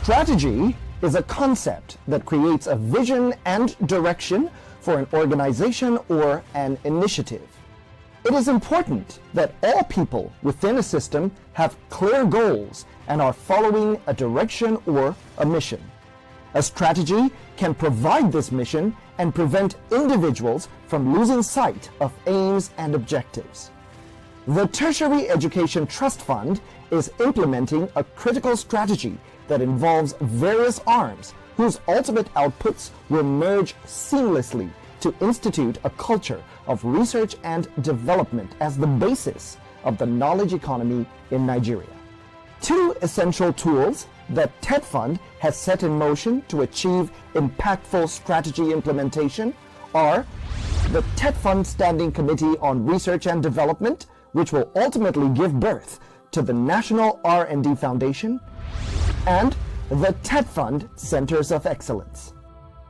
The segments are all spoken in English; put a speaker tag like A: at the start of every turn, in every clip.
A: Strategy is a concept that creates a vision and direction for an organization or an initiative. It is important that all people within a system have clear goals and are following a direction or a mission. A strategy can provide this mission and prevent individuals from losing sight of aims and objectives. The Tertiary Education Trust Fund is implementing a critical strategy that involves various arms whose ultimate outputs will merge seamlessly to institute a culture of research and development as the basis of the knowledge economy in Nigeria. Two essential tools that TETFund has set in motion to achieve impactful strategy implementation are the TETFund Standing Committee on Research and Development, which will ultimately give birth to the National R&D Foundation, and the TETFund Centers of Excellence.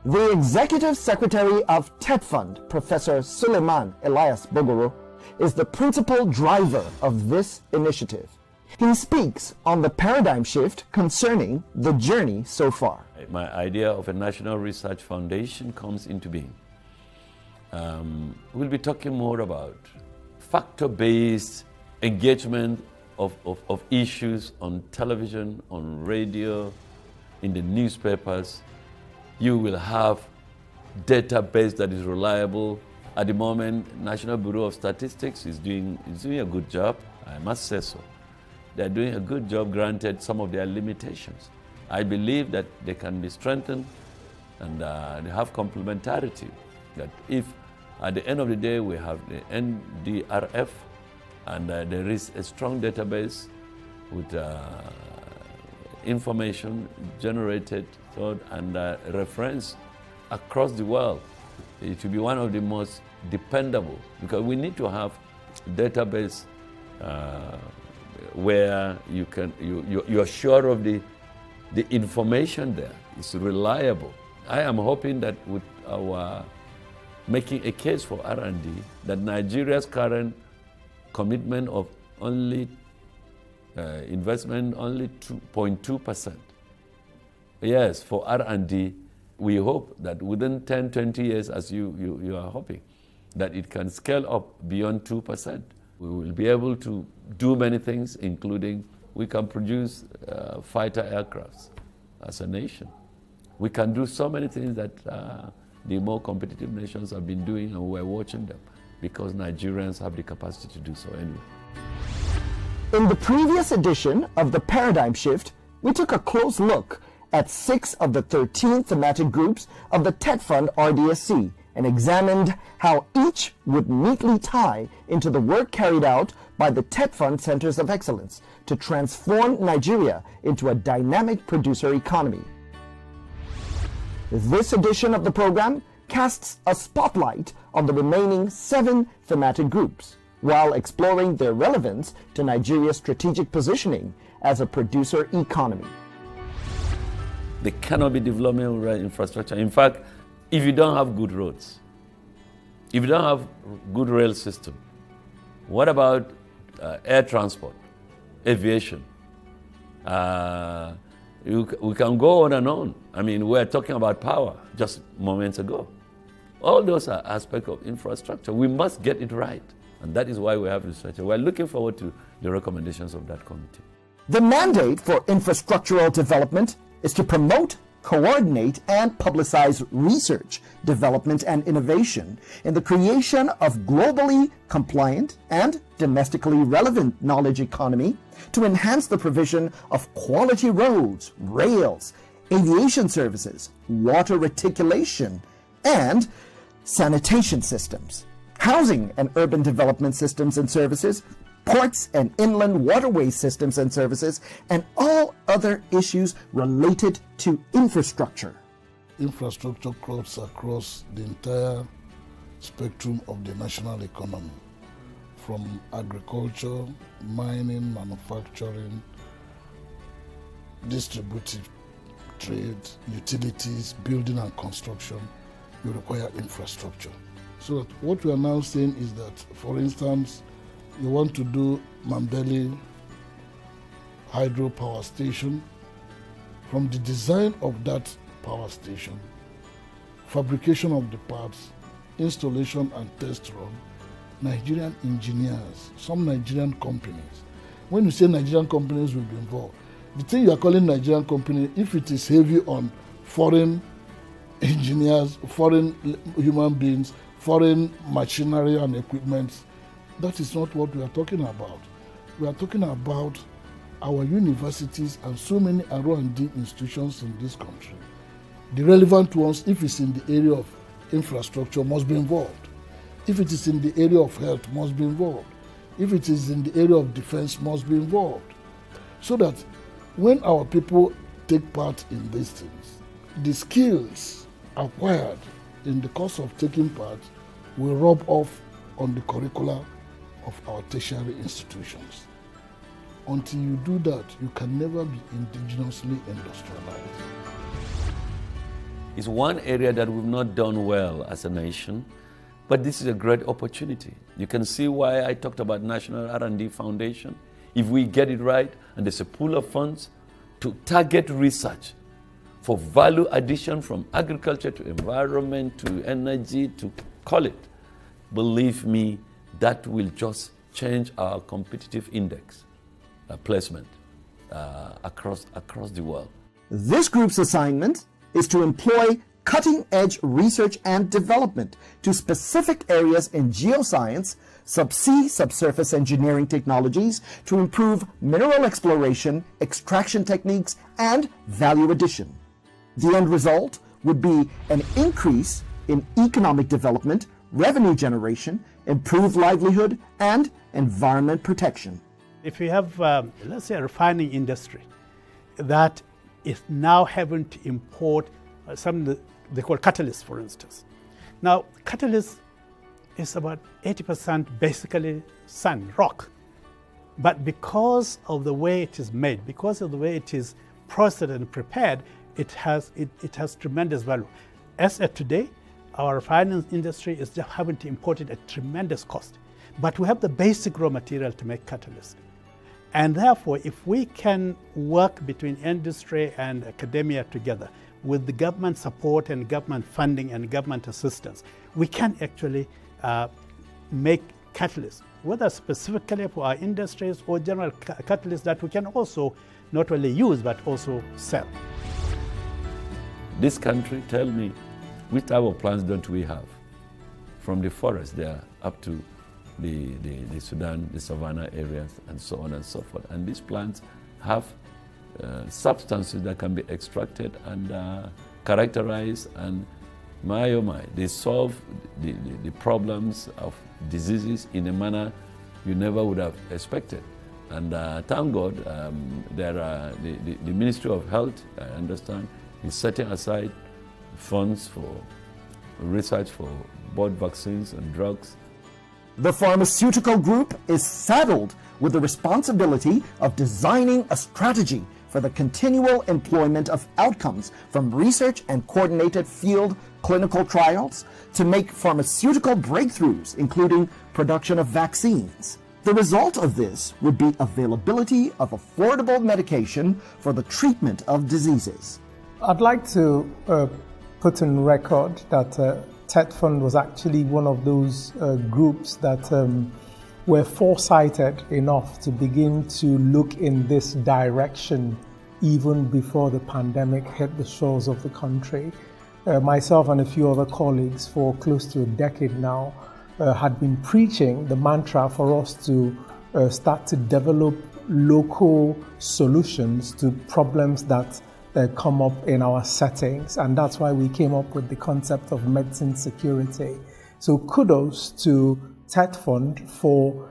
A: The Executive Secretary of TETFund, Professor Suleiman Elias Bogoro, is the principal driver of this initiative. He speaks on the paradigm shift concerning the journey so far.
B: My idea of a National Research Foundation comes into being. We'll be talking more about factor-based engagement of issues on television, on radio, in the newspapers. You will have database that is reliable. At the moment, National Bureau of Statistics is doing a good job. I must say so. They're doing a good job, granted some of their limitations. I believe that they can be strengthened and they have complementarity. That if at the end of the day we have the NDRF and there is a strong database with information generated and reference across the world, it will be one of the most dependable, because we need to have a database where you are sure of the information there. It's reliable. I am hoping that with our making a case for R&D, that Nigeria's current commitment of only investment only 2.2%. Yes, for R&D, we hope that within 10, 20 years, as you are hoping, that it can scale up beyond 2%. We will be able to do many things, including we can produce fighter aircrafts as a nation. We can do so many things that the more competitive nations have been doing, and we're watching them because Nigerians have the capacity to do so anyway.
A: In the previous edition of The Paradigm Shift, we took a close look at 6 of the 13 thematic groups of the TETFund RDSC and examined how each would neatly tie into the work carried out by the TETFund Centers of Excellence to transform Nigeria into a dynamic producer economy. This edition of the program casts a spotlight on the remaining 7 thematic groups, while exploring their relevance to Nigeria's strategic positioning as a producer economy.
B: There cannot be development without infrastructure. In fact, if you don't have good roads, if you don't have good rail system, what about air transport, aviation? We can go on and on. I mean, we're talking about power just moments ago. All those are aspects of infrastructure. We must get it right. And that is why we have research. We're looking forward to the recommendations of that committee.
A: The mandate for infrastructural development is to promote, coordinate, and publicize research, development, and innovation in the creation of globally compliant and domestically relevant knowledge economy to enhance the provision of quality roads, rails, aviation services, water reticulation, and sanitation systems, housing and urban development systems and services, ports and inland waterway systems and services, and all other issues related to infrastructure.
C: Infrastructure cuts across the entire spectrum of the national economy, from agriculture, mining, manufacturing, distributive trade, utilities, building and construction. You require infrastructure. So what we are now saying is that, for instance, you want to do Mambeli hydropower station, from the design of that power station, fabrication of the parts, installation and test run, Nigerian engineers, some Nigerian companies. When you say Nigerian companies will be involved, the thing you are calling Nigerian company, if it is heavy on foreign engineers, foreign human beings, foreign machinery and equipment, that is not what we are talking about. We are talking about our universities and so many R&D institutions in this country. The relevant ones, if it's in the area of infrastructure, must be involved. If it is in the area of health, must be involved. If it is in the area of defense, must be involved. So that when our people take part in these things, the skills acquired in the course of taking part will rub off on the curricula of our tertiary institutions. Until you do that, you can never be indigenously industrialized.
B: It's one area that we've not done well as a nation, but this is a great opportunity. You can see why I talked about National R&D Foundation. If we get it right, and there's a pool of funds to target research for value addition from agriculture to environment to energy to call it, believe me, that will just change our competitive index placement across the world.
A: This group's assignment is to employ cutting-edge research and development to specific areas in geoscience, subsea, subsurface engineering technologies to improve mineral exploration, extraction techniques, and value addition. The end result would be an increase in economic development, revenue generation, improved livelihood, and environment protection.
D: If you have, let's say, a refining industry that is now having to import something they call catalysts, for instance. Now, catalyst is about 80% basically sand, rock. But because of the way it is made, because of the way it is processed and prepared, it has tremendous value. As at today, our refining industry is just having to import it at tremendous cost. But we have the basic raw material to make catalyst. And therefore, if we can work between industry and academia together with the government support and government funding and government assistance, we can actually make catalysts, whether specifically for our industries or general catalysts that we can also not only use but also sell.
B: This country, tell me, which type of plants don't we have? From the forest there up to the Sudan, the savanna areas, and so on and so forth. And these plants have substances that can be extracted and characterized, and my oh my, they solve the problems of diseases in a manner you never would have expected. And thank God, the Ministry of Health, I understand, is setting aside funds for research for both vaccines and drugs.
A: The pharmaceutical group is saddled with the responsibility of designing a strategy for the continual employment of outcomes from research and coordinated field clinical trials to make pharmaceutical breakthroughs, including production of vaccines. The result of this would be availability of affordable medication for the treatment of diseases.
E: I'd like to put in record that TETFund was actually one of those groups that were foresighted enough to begin to look in this direction even before the pandemic hit the shores of the country. Myself and a few other colleagues for close to a decade now had been preaching the mantra for us to start to develop local solutions to problems that come up in our settings, and that's why we came up with the concept of medicine security. So kudos to TETFund for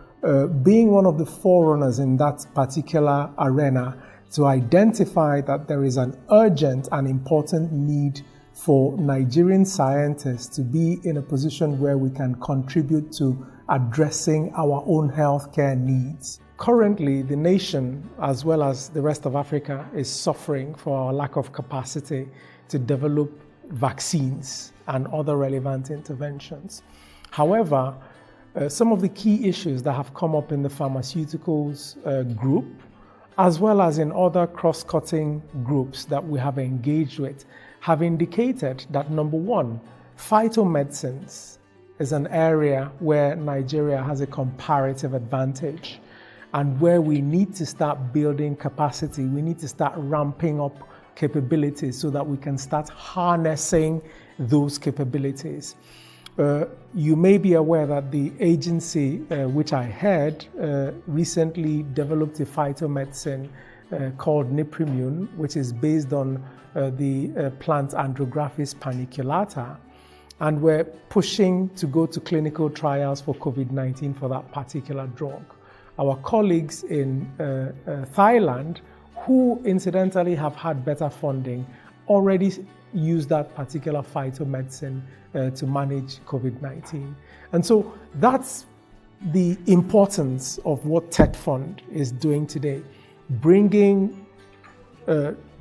E: being one of the forerunners in that particular arena to identify that there is an urgent and important need for Nigerian scientists to be in a position where we can contribute to addressing our own healthcare needs. Currently, the nation, as well as the rest of Africa, is suffering for our lack of capacity to develop vaccines and other relevant interventions. However, some of the key issues that have come up in the pharmaceuticals group as well as in other cross-cutting groups that we have engaged with, have indicated that, number one, phytomedicines is an area where Nigeria has a comparative advantage and where we need to start building capacity. We need to start ramping up capabilities so that we can start harnessing those capabilities. You may be aware that the agency, which I head, recently developed a phytomedicine called Niprimune, which is based on the plant Andrographis paniculata. And we're pushing to go to clinical trials for COVID-19 for that particular drug. Our colleagues in Thailand, who incidentally have had better funding, already use that particular phytomedicine to manage COVID-19. And so that's the importance of what TETFund is doing today, bringing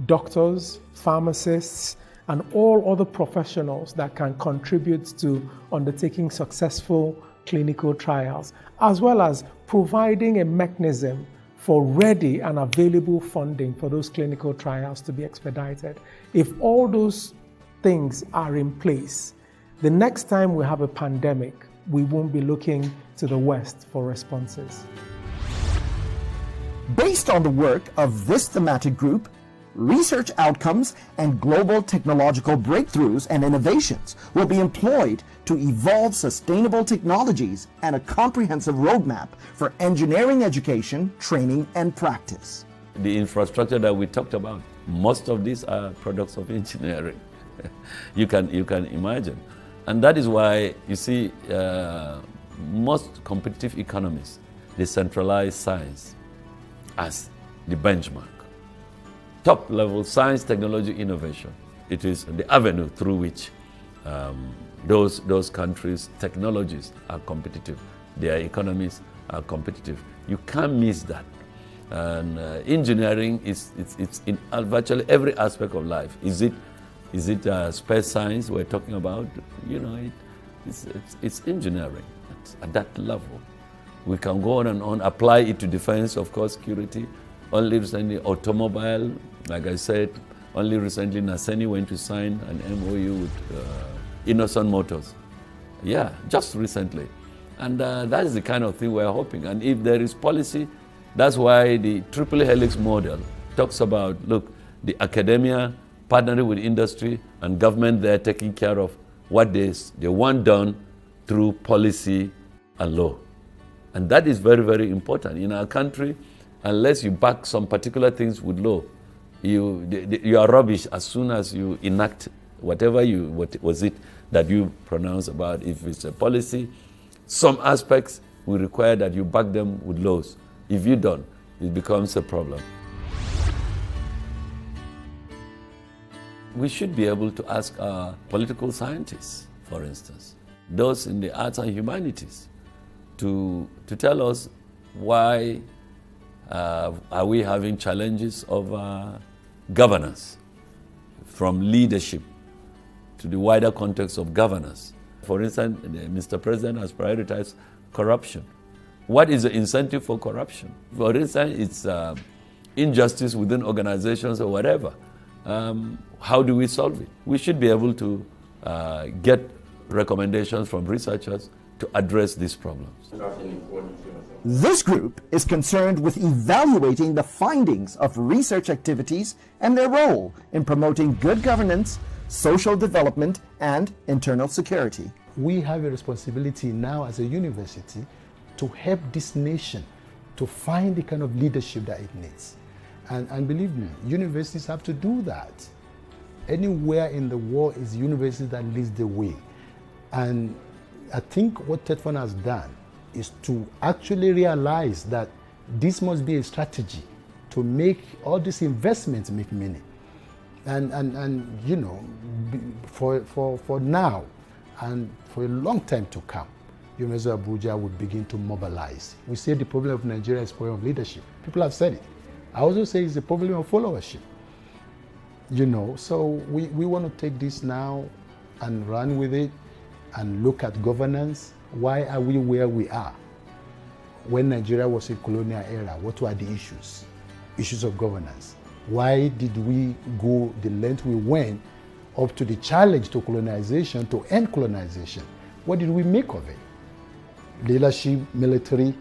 E: doctors, pharmacists, and all other professionals that can contribute to undertaking successful clinical trials, as well as providing a mechanism for ready and available funding for those clinical trials to be expedited. If all those things are in place, the next time we have a pandemic, we won't be looking to the West for responses.
A: Based on the work of this thematic group, research outcomes and global technological breakthroughs and innovations will be employed to evolve sustainable technologies and a comprehensive roadmap for engineering education, training, and practice.
B: The infrastructure that we talked about, most of these are products of engineering. you can imagine. And that is why, you see, most competitive economies, they centralize science as the benchmark. Top-level science, technology, innovation. It is the avenue through which those countries' technologies are competitive. Their economies are competitive. You can't miss that. And engineering it's in virtually every aspect of life. Is it space science we're talking about? You know, it's engineering at that level. We can go on and on, apply it to defense, of course, security. Only recently, automobile, like I said, only recently Naseni went to sign an MOU with Innocent Motors. Yeah, just recently. And that is the kind of thing we're hoping. And if there is policy, that's why the triple helix model talks about, look, the academia partnering with industry and government there taking care of what they want done through policy and law. And that is very, very important. In our country, unless you back some particular things with law, you are rubbish as soon as you enact whatever what was it that you pronounce about. If it's a policy, some aspects will require that you back them with laws. If you don't, it becomes a problem. We should be able to ask our political scientists, for instance, those in the arts and humanities, to tell us why are we having challenges of governance, from leadership to the wider context of governance. For instance, Mr. President has prioritized corruption. What is the incentive for corruption? For instance, it's injustice within organizations or whatever. How do we solve it? We should be able to get recommendations from researchers to address these problems.
A: This group is concerned with evaluating the findings of research activities and their role in promoting good governance, social development, and internal security.
F: We have a responsibility now as a university to help this nation to find the kind of leadership that it needs. And believe me, universities have to do that. Anywhere in the world is university that leads the way. And I think what TETFund has done is to actually realize that this must be a strategy to make all these investments make meaning. And you know, for now and for a long time to come, University of Abuja would begin to mobilize. We say the problem of Nigeria is a problem of leadership. People have said it. I also say it's a problem of followership. You know, so we want to take this now and run with it and look at governance. Why are we where we are? When Nigeria was a colonial era, what were the issues? issues of governance? Why did we go the length we went up to the challenge to colonization, to end colonization? What did we make of it? Leadership, military.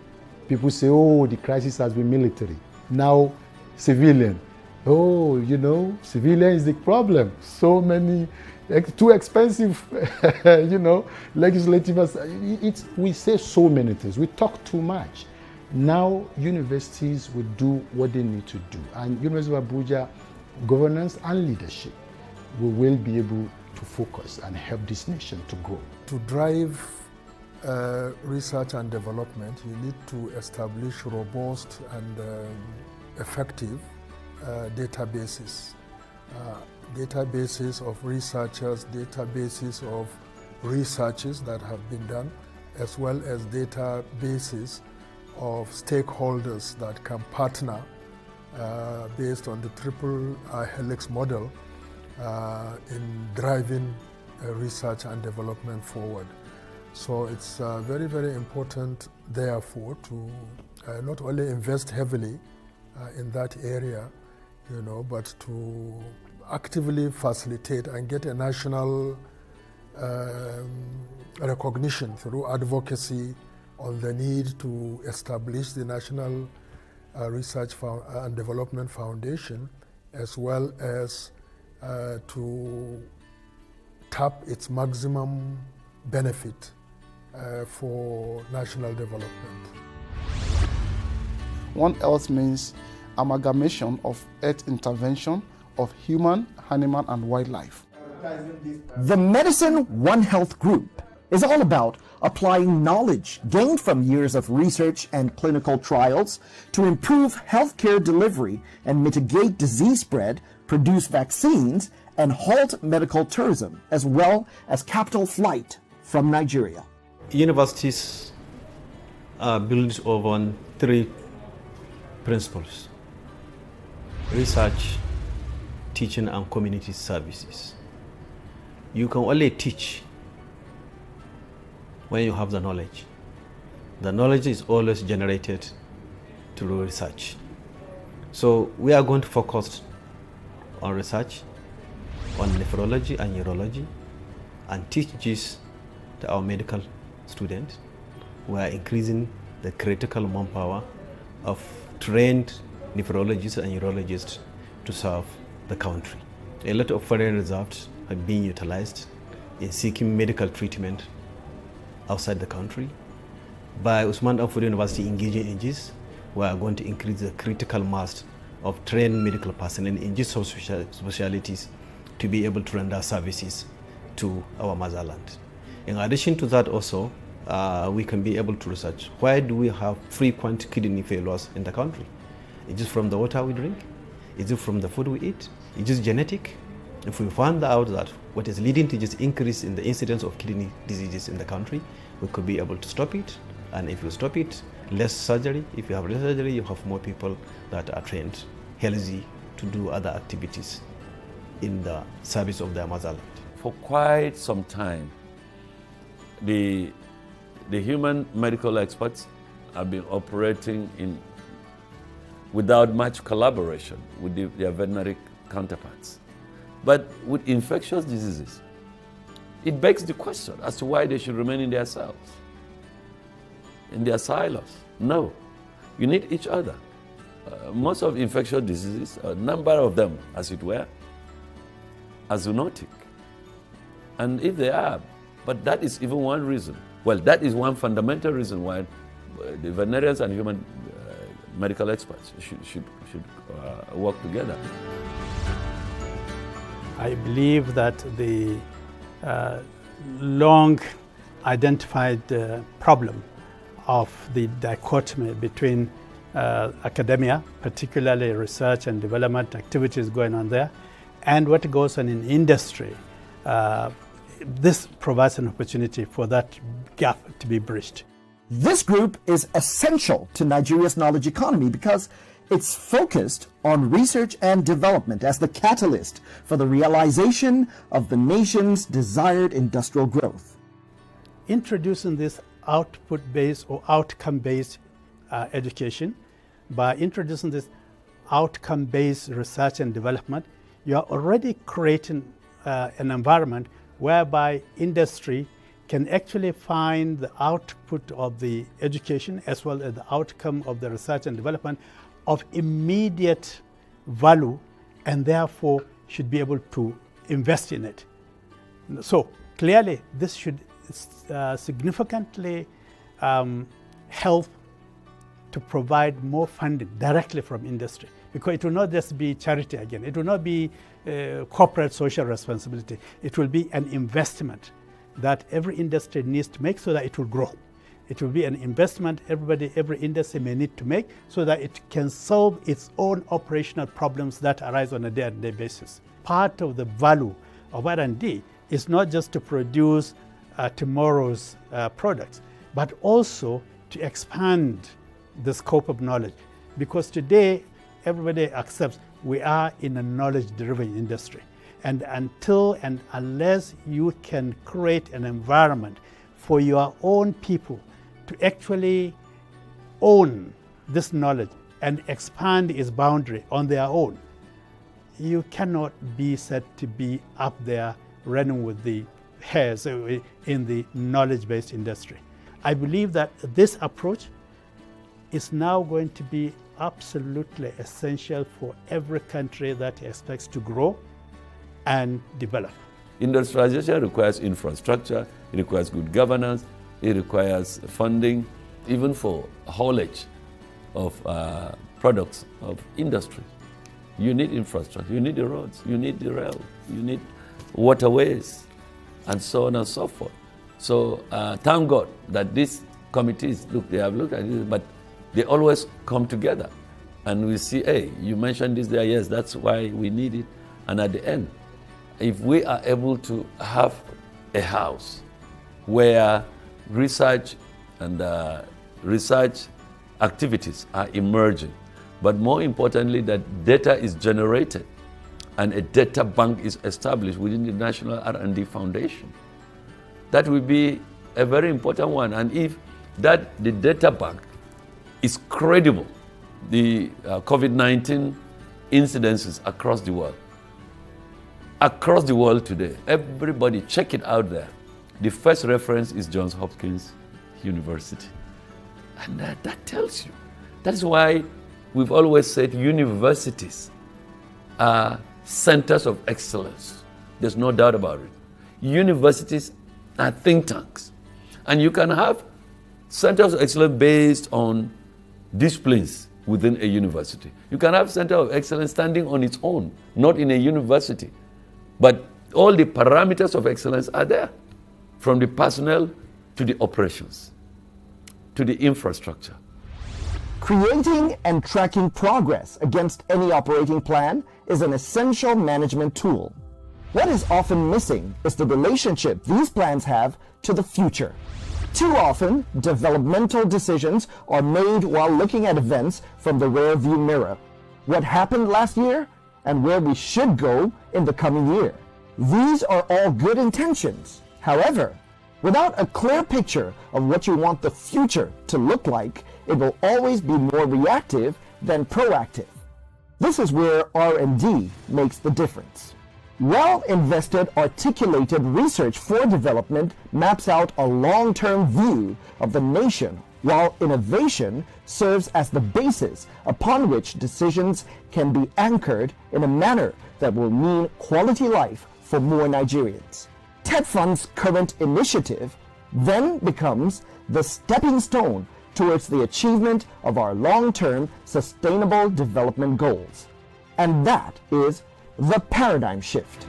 F: People say, oh, the crisis has been military. Now, civilian. Oh, you know, civilian is the problem. So many, too expensive, you know, legislative. We say so many things. We talk too much. Now, universities will do what they need to do. And University of Abuja, governance and leadership, we will be able to focus and help this nation to grow.
C: To drive research and development, you need to establish robust and effective databases. Databases of researchers, databases of researches that have been done, as well as databases of stakeholders that can partner based on the triple helix model in driving research and development forward. So it's very, very important, therefore, to not only invest heavily in that area, you know, but to actively facilitate and get a national recognition through advocacy on the need to establish the National Research and Development Foundation, as well as to tap its maximum benefit for national development.
G: One Health means amalgamation of earth intervention of human, animal, and wildlife.
A: The Medicine One Health group is all about applying knowledge gained from years of research and clinical trials to improve healthcare delivery and mitigate disease spread, produce vaccines, and halt medical tourism, as well as capital flight from Nigeria.
H: Universities are built on three principles: research, teaching, and community services. You can only teach when you have the knowledge. The knowledge is always generated through research. So we are going to focus on research, on nephrology and urology, and teach this to our medical students. We are increasing the critical manpower of trained nephrologists and urologists to serve the country. A lot of foreign reserves have been utilized in seeking medical treatment outside the country. By Usman Danfodio University engaging in this, we are going to increase the critical mass of trained medical personnel in these specialties to be able to render services to our motherland. In addition to that also, we can be able to research why do we have frequent kidney failures in the country? Is it from the water we drink? Is it from the food we eat? Is it genetic? If we find out that what is leading to this increase in the incidence of kidney diseases in the country, we could be able to stop it. And if you stop it, less surgery. If you have less surgery, you have more people that are trained, healthy, to do other activities in the service of their motherland.
B: For quite some time, the human medical experts have been operating without much collaboration with their veterinary counterparts. But with infectious diseases, it begs the question as to why they should remain in their cells, in their silos. No, you need each other. Most of infectious diseases, a number of them, as it were, are zoonotic. And if they are, but that is even one reason. Well, that is one fundamental reason why the veterinarians and human medical experts should work together.
D: I believe that the long identified problem of the dichotomy between academia, particularly research and development activities going on there, and what goes on in industry, this provides an opportunity for that gap to be bridged.
A: This group is essential to Nigeria's knowledge economy because it's focused on research and development as the catalyst for the realization of the nation's desired industrial growth.
D: Introducing this output-based or outcome-based education, by introducing this outcome-based research and development, you are already creating an environment whereby industry can actually find the output of the education as well as the outcome of the research and development of immediate value, and therefore should be able to invest in it. So clearly this should significantly help to provide more funding directly from industry, because it will not just be charity again. It will not be corporate social responsibility. It will be an investment that every industry needs to make so that it will grow. It will be an investment every industry may need to make so that it can solve its own operational problems that arise on a day-to-day basis. Part of the value of R&D is not just to produce tomorrow's products, but also to expand the scope of knowledge. Because today, everybody accepts we are in a knowledge-driven industry. And until and unless you can create an environment for your own people to actually own this knowledge and expand its boundary on their own, you cannot be said to be up there running with the hares in the knowledge-based industry. I believe that this approach is now going to be absolutely essential for every country that expects to grow and develop.
B: Industrialization requires infrastructure, it requires good governance, it requires funding, even for haulage of products of industry. You need infrastructure, you need the roads, you need the rail, you need waterways, and so on and so forth. So thank God that these committees, look, they have looked at this, but they always come together. And we see, hey, you mentioned this there, yes, that's why we need it. And at the end, if we are able to have a house where research and research activities are emerging, but more importantly, that data is generated and a data bank is established within the National R&D Foundation, that will be a very important one. And if the data bank is credible, the COVID-19 incidences across the world today, everybody check it out there. The first reference is Johns Hopkins University. And that tells you. That is why we've always said universities are centers of excellence. There's no doubt about it. Universities are think tanks. And you can have centers of excellence based on disciplines within a university. You can have center of excellence standing on its own, not in a university. But all the parameters of excellence are there, from the personnel to the operations, to the infrastructure.
A: Creating and tracking progress against any operating plan is an essential management tool. What is often missing is the relationship these plans have to the future. Too often, developmental decisions are made while looking at events from the rearview mirror. What happened last year and where we should go in the coming year. These are all good intentions. However, without a clear picture of what you want the future to look like, it will always be more reactive than proactive. This is where R&D makes the difference. Well-invested, articulated research for development maps out a long-term view of the nation, while innovation serves as the basis upon which decisions can be anchored in a manner that will mean quality life for more Nigerians. TETFund's current initiative then becomes the stepping stone towards the achievement of our long-term sustainable development goals. And that is the paradigm shift.